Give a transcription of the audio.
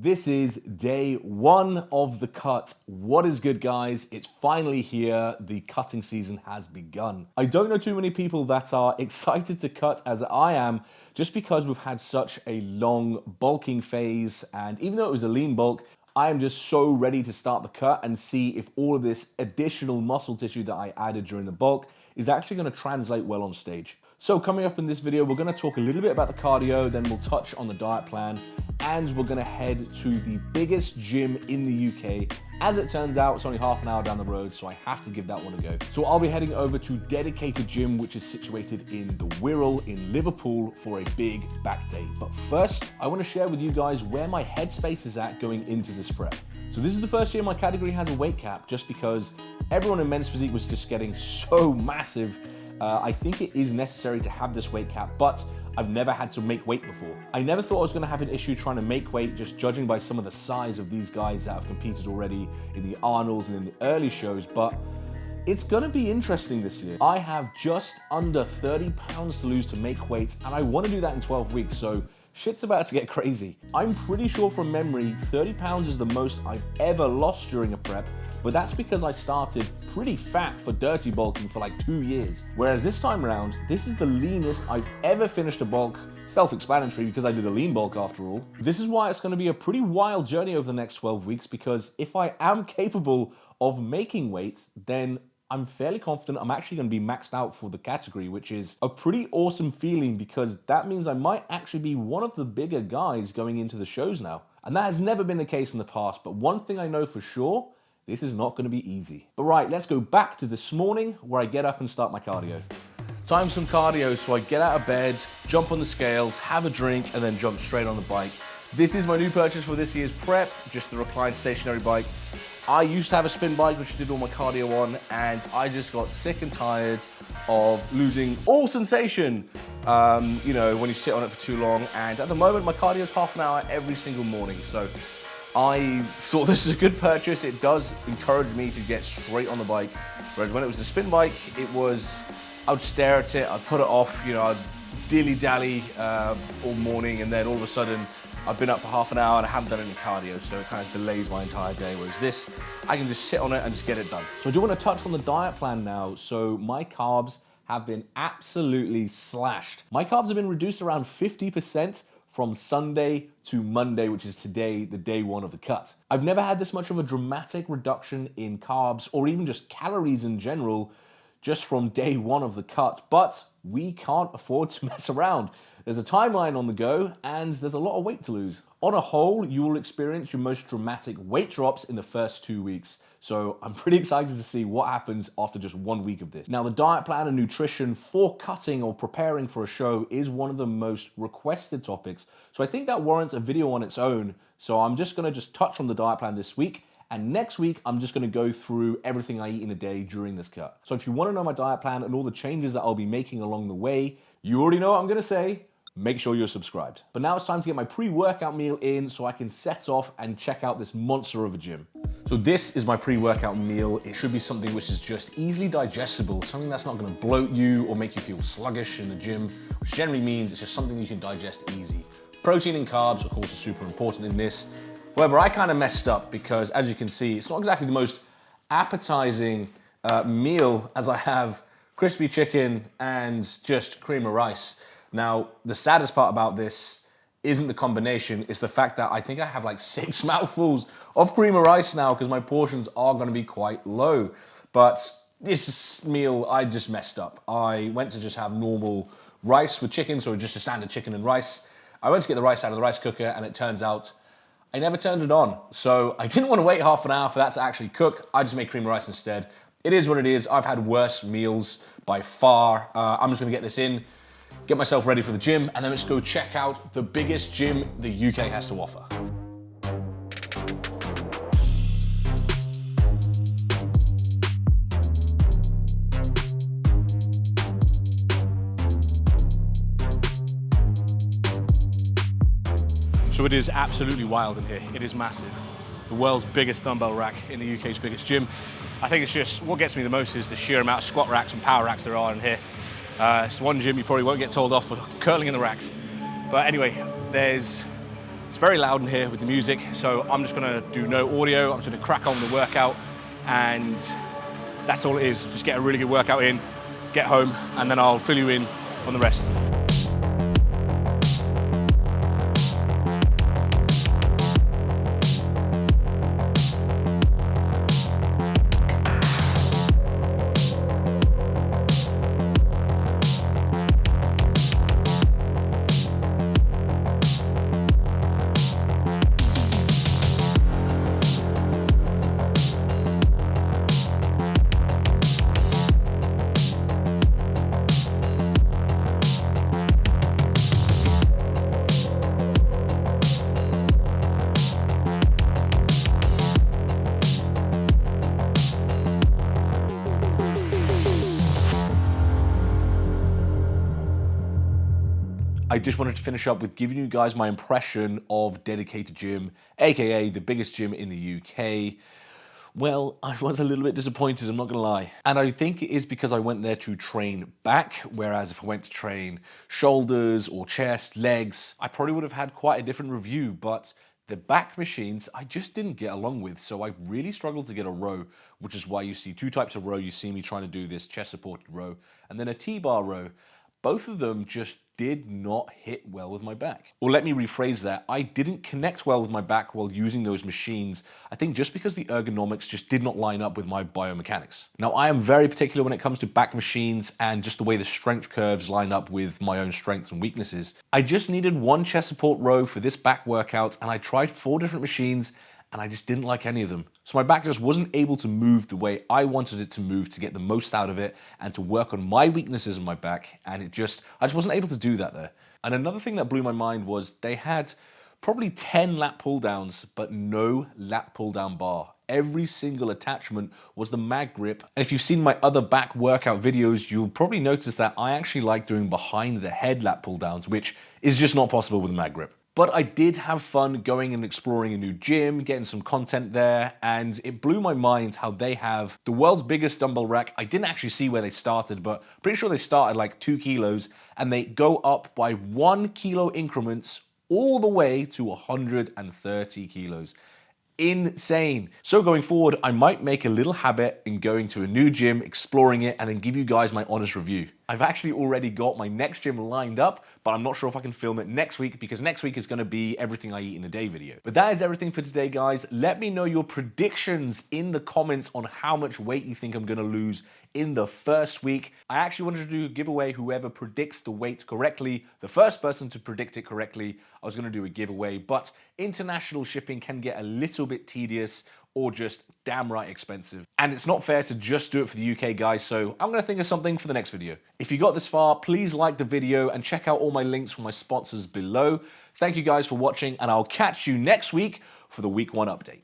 This is day one of the cut. What is good, guys? It's finally here. The cutting season has begun. I don't know too many people that are excited to cut as I am, just because we've had such a long bulking phase, and even though it was a lean bulk, I am just so ready to start the cut and see if all of this additional muscle tissue that I added during the bulk is actually going to translate well on stage. So coming up in this video, we're going to talk a little bit about the cardio, then we'll touch on the diet plan, and we're going to head to the biggest gym in the UK. As it turns out, it's only half an hour down the road, so I have to give that one a go. So I'll be heading over to Dedicated Gym, which is situated in the Wirral in Liverpool for a big back day. But first, I want to share with you guys where my headspace is at going into this prep. So this is the first year my category has a weight cap, just because everyone in men's physique was just getting so massive. I think it is necessary to have this weight cap, but I've never had to make weight before. I never thought I was going to have an issue trying to make weight, just judging by some of the size of these guys that have competed already in the Arnolds and in the early shows, but it's going to be interesting this year. I have just under 30 pounds to lose to make weight, and I want to do that in 12 weeks, so shit's about to get crazy. I'm pretty sure from memory, 30 pounds is the most I've ever lost during a prep, but that's because I started pretty fat for dirty bulking for like 2 years. Whereas this time around, this is the leanest I've ever finished a bulk. Self-explanatory because I did a lean bulk after all. This is why it's going to be a pretty wild journey over the next 12 weeks, because if I am capable of making weight, then I'm fairly confident I'm actually going to be maxed out for the category, which is a pretty awesome feeling, because that means I might actually be one of the bigger guys going into the shows now. And that has never been the case in the past, but one thing I know for sure, this is not going to be easy. But right, let's go back to this morning where I get up and start my cardio. Time some cardio, so I get out of bed, jump on the scales, have a drink, and then jump straight on the bike. This is my new purchase for this year's prep, just the reclined stationary bike. I used to have a spin bike, which I did all my cardio on, and I just got sick and tired of losing all sensation, you know, when you sit on it for too long. And at the moment, my cardio is half an hour every single morning. So I thought this is a good purchase. It does encourage me to get straight on the bike. Whereas when it was a spin bike, it was, I would stare at it, I'd put it off, you know, I'd dilly-dally all morning, and then all of a sudden, I've been up for half an hour and I haven't done any cardio, so it kind of delays my entire day. Whereas this, I can just sit on it and just get it done. So I do want to touch on the diet plan now. So my carbs have been absolutely slashed. My carbs have been reduced around 50% from Sunday to Monday, which is today, the day one of the cut. I've never had this much of a dramatic reduction in carbs or even just calories in general, just from day one of the cut, but we can't afford to mess around. There's a timeline on the go, and there's a lot of weight to lose. On a whole, you will experience your most dramatic weight drops in the first 2 weeks. So I'm pretty excited to see what happens after just 1 week of this. Now, the diet plan and nutrition for cutting or preparing for a show is one of the most requested topics. So I think that warrants a video on its own. So I'm just gonna touch on the diet plan this week. And next week, I'm just gonna go through everything I eat in a day during this cut. So if you wanna know my diet plan and all the changes that I'll be making along the way, you already know what I'm gonna say. Make sure you're subscribed. But now it's time to get my pre-workout meal in so I can set off and check out this monster of a gym. So this is my pre-workout meal. It should be something which is just easily digestible, something that's not gonna bloat you or make you feel sluggish in the gym, which generally means it's just something you can digest easy. Protein and carbs, of course, are super important in this. However, I kind of messed up because, as you can see, it's not exactly the most appetizing meal, as I have crispy chicken and just cream of rice. Now, the saddest part about this isn't the combination, it's the fact that I think I have like 6 mouthfuls of cream of rice now, because my portions are gonna be quite low. But this meal, I just messed up. I went to just have normal rice with chicken, so just a standard chicken and rice. I went to get the rice out of the rice cooker, and it turns out I never turned it on. So I didn't want to wait half an hour for that to actually cook. I just made cream of rice instead. It is what it is. I've had worse meals by far. I'm just gonna get this in, get myself ready for the gym, and then let's go check out the biggest gym the UK has to offer. So it is absolutely wild in here. It is massive. The world's biggest dumbbell rack in the UK's biggest gym. I think it's just, what gets me the most is the sheer amount of squat racks and power racks there are in here. It's one gym you probably won't get told off for curling in the racks. But anyway, there's It's very loud in here with the music, so I'm just gonna do no audio. I'm just gonna crack on with the workout, and that's all it is. Just get a really good workout in, get home, and then I'll fill you in on the rest. I just wanted to finish up with giving you guys my impression of Dedicated Gym, aka the biggest gym in the UK. Well, I was a little bit disappointed, I'm not gonna lie. And I think it is because I went there to train back, whereas if I went to train shoulders or chest, legs, I probably would have had quite a different review, but the back machines, I just didn't get along with. So I really struggled to get a row, which is why you see two types of row. You see me trying to do this chest supported row and then a T-bar row. Both of them just did not hit well with my back. Or let me rephrase that, I didn't connect well with my back while using those machines, I think just because the ergonomics just did not line up with my biomechanics. Now, I am very particular when it comes to back machines and just the way the strength curves line up with my own strengths and weaknesses. I just needed one chest support row for this back workout, and I tried 4 different machines, and I just didn't like any of them. So my back just wasn't able to move the way I wanted it to move to get the most out of it and to work on my weaknesses in my back. And I just wasn't able to do that there. And another thing that blew my mind was they had probably 10 lat pull downs, but no lat pull down bar. Every single attachment was the mag grip. And if you've seen my other back workout videos, you'll probably notice that I actually like doing behind the head lat pull downs, which is just not possible with a mag grip. But I did have fun going and exploring a new gym, getting some content there, and it blew my mind how they have the world's biggest dumbbell rack. I didn't actually see where they started, but pretty sure they started like 2 kilos, and they go up by 1 kilo increments all the way to 130 kilos. Insane. So going forward, I might make a little habit in going to a new gym, exploring it, and then give you guys my honest review. I've actually already got my next gym lined up, but I'm not sure if I can film it next week because next week is going to be everything I eat in a day video. But that is everything for today, guys. Let me know your predictions in the comments on how much weight you think I'm going to lose in the first week. I actually wanted to do a giveaway. Whoever predicts the weight correctly, the first person to predict it correctly, I was going to do a giveaway, but international shipping can get a little bit tedious or just damn right expensive. And it's not fair to just do it for the UK, guys, so I'm gonna think of something for the next video. If you got this far, please like the video and check out all my links from my sponsors below. Thank you guys for watching, and I'll catch you next week for the week 1 update.